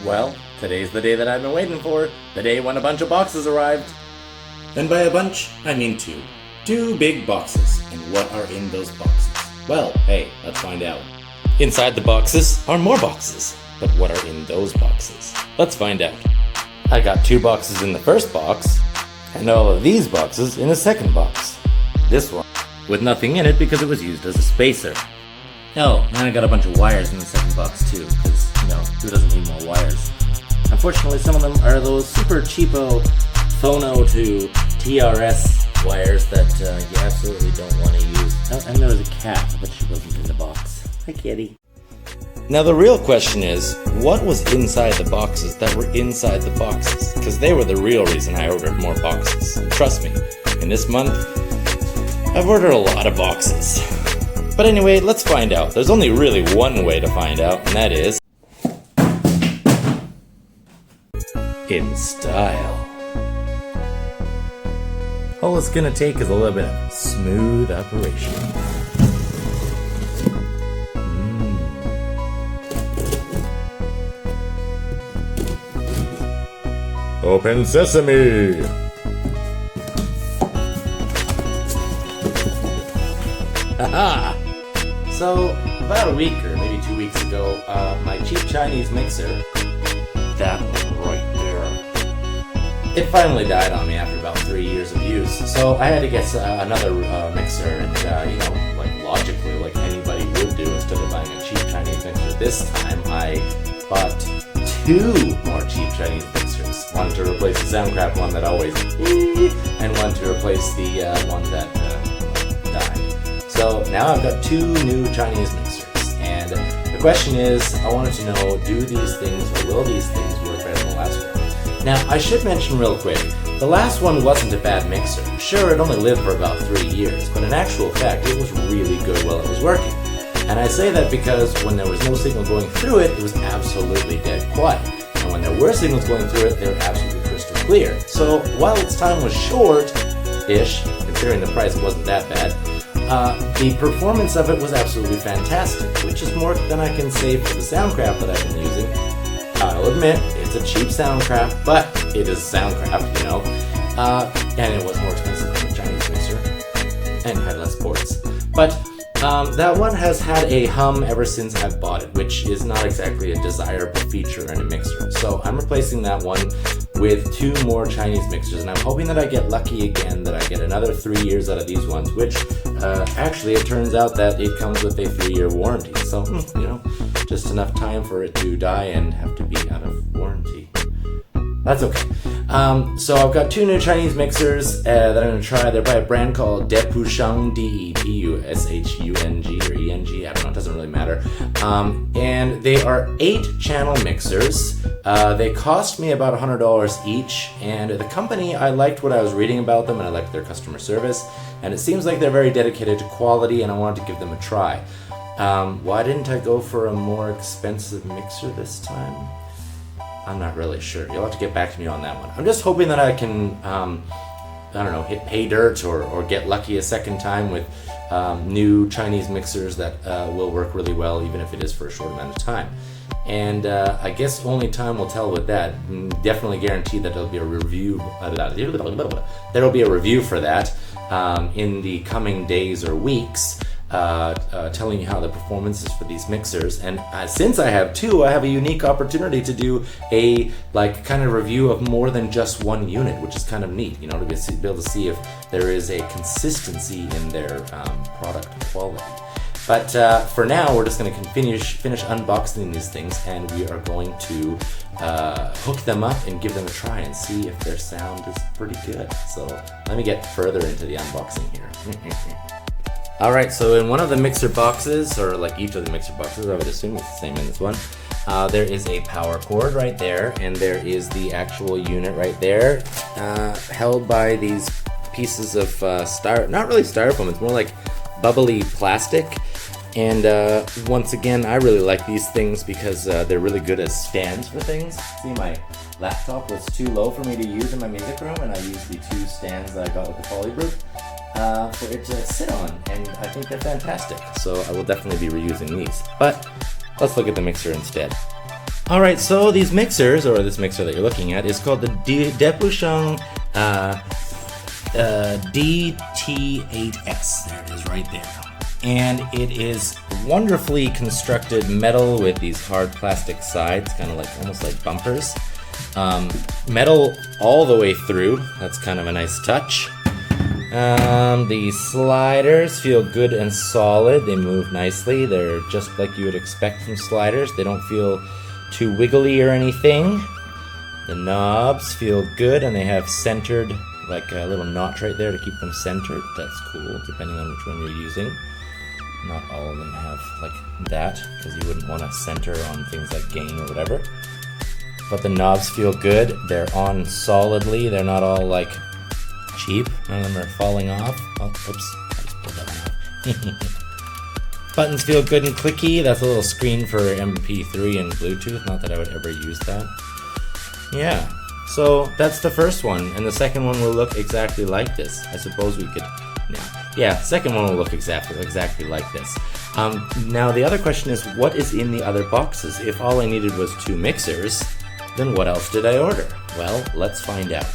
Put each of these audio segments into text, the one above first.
Well, today's the day that I've been waiting for. The day when a bunch of boxes arrived. And by a bunch, I mean two. Two big boxes. And what are in those boxes? Well, hey, let's find out. Inside the boxes are more boxes. But what are in those boxes? Let's find out. I got 2 boxes in the first box, and all of these boxes in the second box. This one with nothing in it because it was used as a spacer. Oh, and I got a bunch of wires in the second box too, because, who doesn't need more wires? Unfortunately, some of them are those super cheapo phono to TRS wires that you absolutely don't want to use. Oh, and there was a cat, but she wasn't in the box. Hi, kitty. Now the real question is, what was inside the boxes that were inside the boxes? Because they were the real reason I ordered more boxes. And trust me, in this month, I've ordered a lot of boxes. But anyway, let's find out. There's only really one way to find out, and that is in style. All it's gonna take is a little bit of smooth operation. Open sesame! Haha! So, about a week or maybe 2 weeks ago, my cheap Chinese mixer, that one right there, it finally died on me after about 3 years of use. So I had to get another mixer, and logically, like anybody would do, instead of buying a cheap Chinese mixer this time, I bought 2 more cheap Chinese mixers. One to replace the Soundcraft one that always and one to replace the one that died. So now I've got 2 new Chinese mixers, and the question is, I wanted to know, do these things, or will these things work better than the last one? Now, I should mention real quick, the last one wasn't a bad mixer. Sure, it only lived for about 3 years, but in actual fact, it was really good while it was working. And I say that because when there was no signal going through it, it was absolutely dead quiet. And when there were signals going through it, they were absolutely crystal clear. So while its time was short-ish, considering the price wasn't that bad, the performance of it was absolutely fantastic, which is more than I can say for the Soundcraft that I've been using. I'll admit, it's a cheap Soundcraft, but it is Soundcraft, and it was more expensive than the Chinese mixer, and had less ports. But that one has had a hum ever since I've bought it, which is not exactly a desirable feature in a mixer. So I'm replacing that one with 2 more Chinese mixers, and I'm hoping that I get lucky again, that I get another 3 years out of these ones, which actually it turns out that it comes with a 3-year warranty. So, just enough time for it to die and have to be out of warranty. That's okay. So I've got 2 new Chinese mixers that I'm going to try. They're by a brand called Depusheng, Depushung, or ENG, I don't know, it doesn't really matter. And they are 8-channel mixers. They cost me about $100 each, and the company, I liked what I was reading about them, and I liked their customer service, and it seems like they're very dedicated to quality, and I wanted to give them a try. Why didn't I go for a more expensive mixer this time? I'm not really sure. You'll have to get back to me on that one. I'm just hoping that I can, hit pay dirt or get lucky a second time with new Chinese mixers that will work really well, even if it is for a short amount of time. And I guess only time will tell with that. Definitely guarantee that there'll be a review. There'll be a review for that in the coming days or weeks. Telling you how the performance is for these mixers, and since I have 2, I have a unique opportunity to do a kind of review of more than just one unit, which is kind of neat, to be able to see if there is a consistency in their product quality. But for now, we're just going to finish unboxing these things, and we are going to hook them up and give them a try and see if their sound is pretty good. So let me get further into the unboxing here. Alright, so in one of the mixer boxes, or each of the mixer boxes, I would assume it's the same in this one, there is a power cord right there, and there is the actual unit right there, held by these pieces of not really styrofoam, it's more like bubbly plastic. And once again, I really like these things because they're really good as stands for things. See, my laptop was too low for me to use in my music room, and I used the 2 stands that I got with the Polygroup for it to sit on, and I think they're fantastic. So I will definitely be reusing these. But let's look at the mixer instead. Alright, so these mixers, or this mixer that you're looking at, is called the Depusheng DT8S. There it is right there. And it is wonderfully constructed metal with these hard plastic sides, kind of like almost like bumpers. Metal all the way through. That's kind of a nice touch. The sliders feel good and solid. They move nicely. They're just like you would expect from sliders. They don't feel too wiggly or anything. The knobs feel good, and they have centered, like a little notch right there to keep them centered. That's cool, depending on which one you're using. Not all of them have like that, because you wouldn't want to center on things like gain or whatever. But the knobs feel good. They're on solidly. They're not all like cheap. None of them are falling off. Oh, oops. I just pulled that one off. Buttons feel good and clicky. That's a little screen for MP3 and Bluetooth. Not that I would ever use that. Yeah. So that's the first one. And the second one will look exactly like this. I suppose we could... Yeah, second one will look exactly like this. Now the other question is, what is in the other boxes? If all I needed was 2 mixers, then what else did I order? Well, let's find out.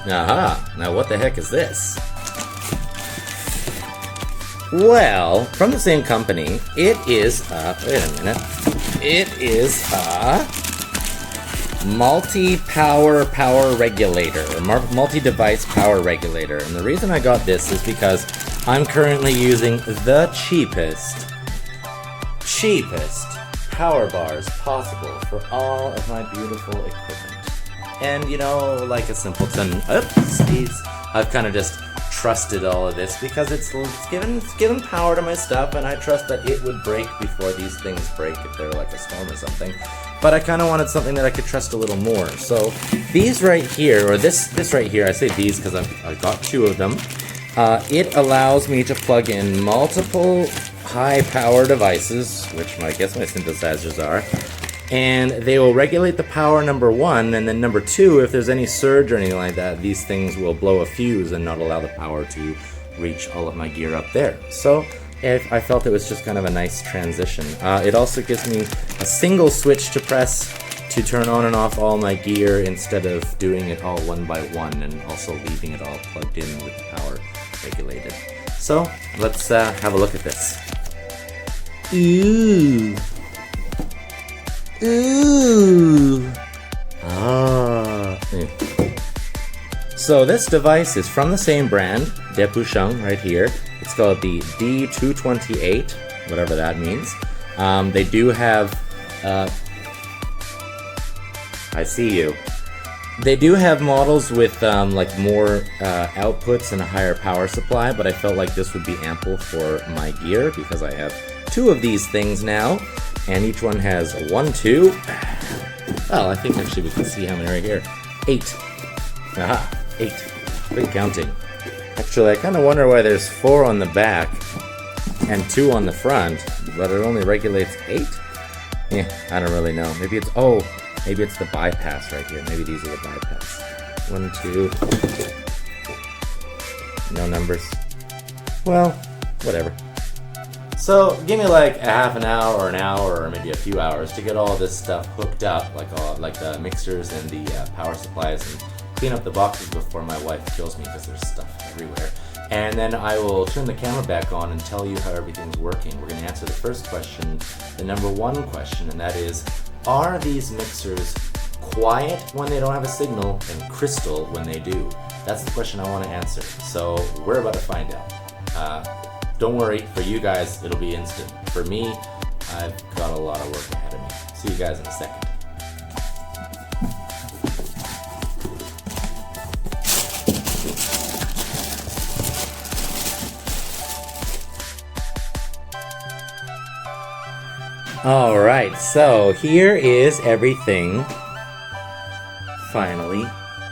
Aha! Now what the heck is this? Well, from the same company, it is wait a minute. It is a multi-power regulator, or multi-device power regulator. And the reason I got this is because I'm currently using the cheapest power bars possible for all of my beautiful equipment. And you know, like a simpleton, oopsies, I've kind of just trusted all of this because it's given power to my stuff, and I trust that it would break before these things break if they were like a storm or something. But I kind of wanted something that I could trust a little more. So these right here, or this right here, I say these because I got 2 of them. It allows me to plug in multiple high power devices, which I guess my synthesizers are. And they will regulate the power, number 1, and then number 2, if there's any surge or anything like that, these things will blow a fuse and not allow the power to reach all of my gear up there. So I felt it was just kind of a nice transition. It also gives me a single switch to press to turn on and off all my gear instead of doing it all one by one and also leaving it all plugged in with the power regulated. So let's have a look at this. Ooh. Ooh. Ah. So this device is from the same brand, Depusheng, right here. It's called the D228, whatever that means. They do have... I see you. They do have models with like more outputs and a higher power supply, but I felt like this would be ample for my gear because I have 2 of these things now. And each one has 1, 2. Well, I think actually we can see how many right here. 8. Aha, 8. Good counting. Actually, I kind of wonder why there's 4 on the back and 2 on the front, but it only regulates 8? Yeah, I don't really know. Maybe it's, maybe it's the bypass right here. Maybe these are the bypass. 1, 2. No numbers. Well, whatever. So give me like a half an hour or an hour or maybe a few hours to get all this stuff hooked up, like the mixers and the power supplies, and clean up the boxes before my wife kills me because there's stuff everywhere. And then I will turn the camera back on and tell you how everything's working. We're going to answer the first question, the number 1 question, and that is, are these mixers quiet when they don't have a signal and crystal when they do? That's the question I want to answer. So we're about to find out. Don't worry, for you guys, it'll be instant. For me, I've got a lot of work ahead of me. See you guys in a second. Alright, so here is everything finally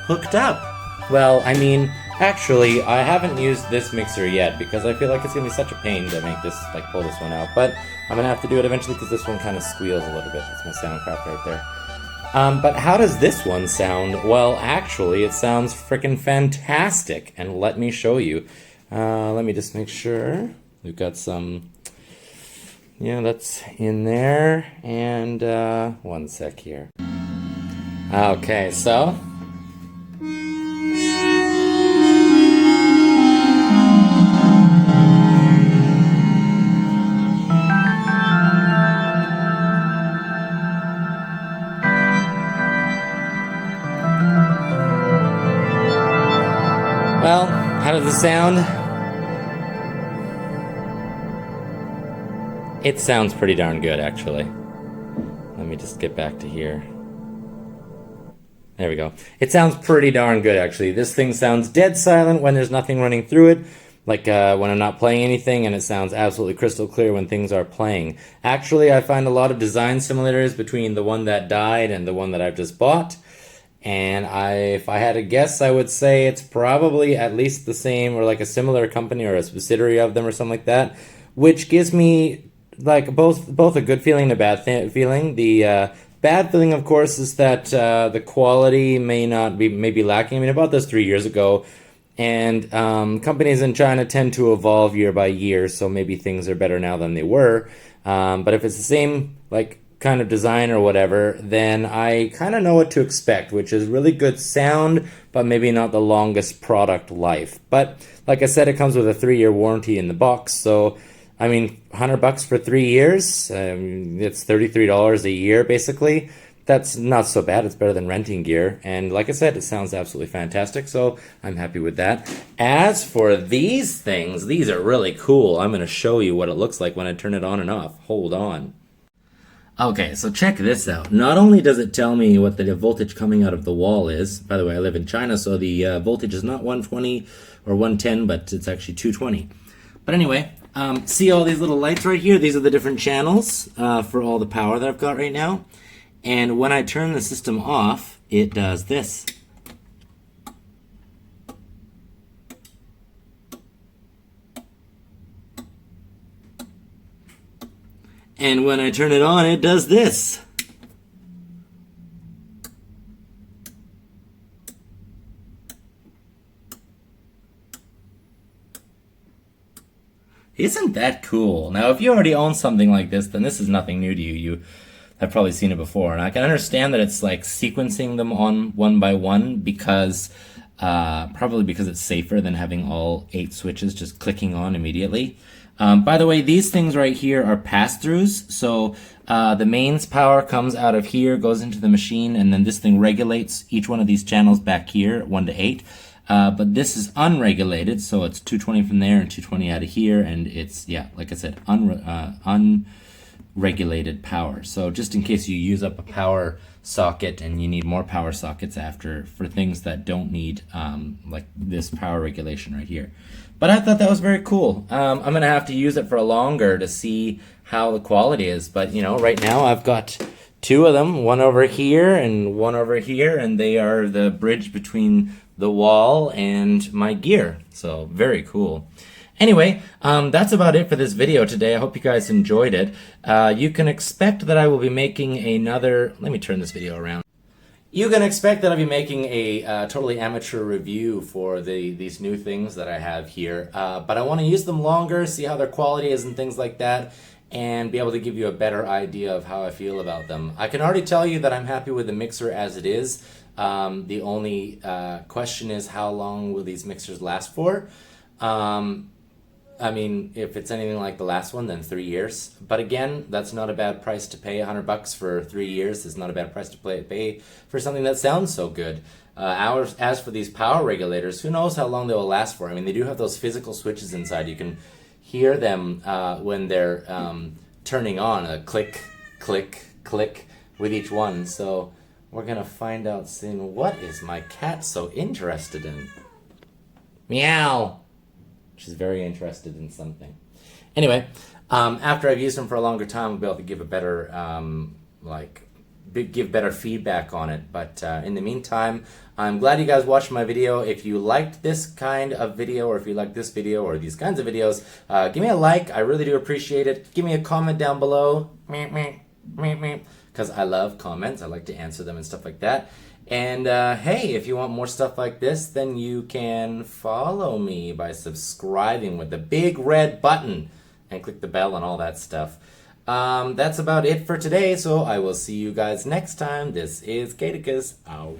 hooked up. Well, I mean, Actually, I haven't used this mixer yet because I feel like it's gonna be such a pain to make this, like, pull this one out. But I'm gonna have to do it eventually because this one kind of squeals a little bit. That's my sound craft right there. But how does this one sound? Well, actually, it sounds freaking fantastic. And let me show you. Let me just make sure. We've got some, yeah, that's in there. And one sec here. Okay, so. Well, how does it sound? It sounds pretty darn good, actually. Let me just get back to here. There we go. It sounds pretty darn good, actually. This thing sounds dead silent when there's nothing running through it, like when I'm not playing anything, and it sounds absolutely crystal clear when things are playing. Actually, I find a lot of design similarities between the one that died and the one that I've just bought. And if I had to guess, I would say it's probably at least the same or like a similar company or a subsidiary of them or something like that, which gives me like both a good feeling and a bad feeling. The bad feeling, of course, is that the quality may be lacking. I mean, I bought this 3 years ago, and companies in China tend to evolve year by year, so maybe things are better now than they were. But if it's the same, like, kind of design or whatever, then I kind of know what to expect, which is really good sound, but maybe not the longest product life. But like I said, it comes with a 3-year warranty in the box, so I mean, $100 for 3 years, it's $33 a year basically. That's not so bad. It's better than renting gear, and like I said, it sounds absolutely fantastic, so I'm happy with that. As for these things, these are really cool. I'm going to show you what it looks like when I turn it on and off. Hold on. Okay, so check this out. Not only does it tell me what the voltage coming out of the wall is, by the way, I live in China, so the voltage is not 120 or 110, but it's actually 220. But anyway, see all these little lights right here? These are the different channels for all the power that I've got right now. And when I turn the system off, it does this. And when I turn it on, it does this. Isn't that cool? Now, if you already own something like this, then this is nothing new to you. You have probably seen it before. And I can understand that it's like sequencing them on one by one because probably because it's safer than having all 8 switches just clicking on immediately. By the way, these things right here are pass-throughs, so the mains power comes out of here, goes into the machine, and then this thing regulates each one of these channels back here, 1 to 8. But this is unregulated, so it's 220 from there and 220 out of here, and it's, yeah, like I said, unregulated power. So just in case you use up a power socket and you need more power sockets after for things that don't need like this power regulation right here. But I thought that was very cool. I'm going to have to use it for longer to see how the quality is. But, you know, right now I've got 2 of them, one over here and one over here, and they are the bridge between the wall and my gear. So very cool. Anyway, that's about it for this video today. I hope you guys enjoyed it. You can expect that I will be making another... Let me turn this video around. You can expect that I'll be making a totally amateur review for these new things that I have here. But I want to use them longer, see how their quality is and things like that, and be able to give you a better idea of how I feel about them. I can already tell you that I'm happy with the mixer as it is. The only question is how long will these mixers last for? I mean, if it's anything like the last one, then 3 years. But again, that's not a bad price to pay. $100 for 3 years is not a bad price to pay for something that sounds so good. As for these power regulators, who knows how long they will last for? I mean, they do have those physical switches inside. You can hear them when they're turning on, a click, click, click with each one. So we're going to find out soon. What is my cat so interested in? Meow. She's very interested in something. Anyway, after I've used them for a longer time, I'll be able to give a better, like, give better feedback on it. But in the meantime, I'm glad you guys watched my video. If you liked this kind of video, or if you like this video or these kinds of videos, give me a like. I really do appreciate it. Give me a comment down below, because I love comments. I like to answer them and stuff like that. And hey, if you want more stuff like this, then you can follow me by subscribing with the big red button and click the bell and all that stuff. That's about it for today, so I will see you guys next time. This is Gaticus out.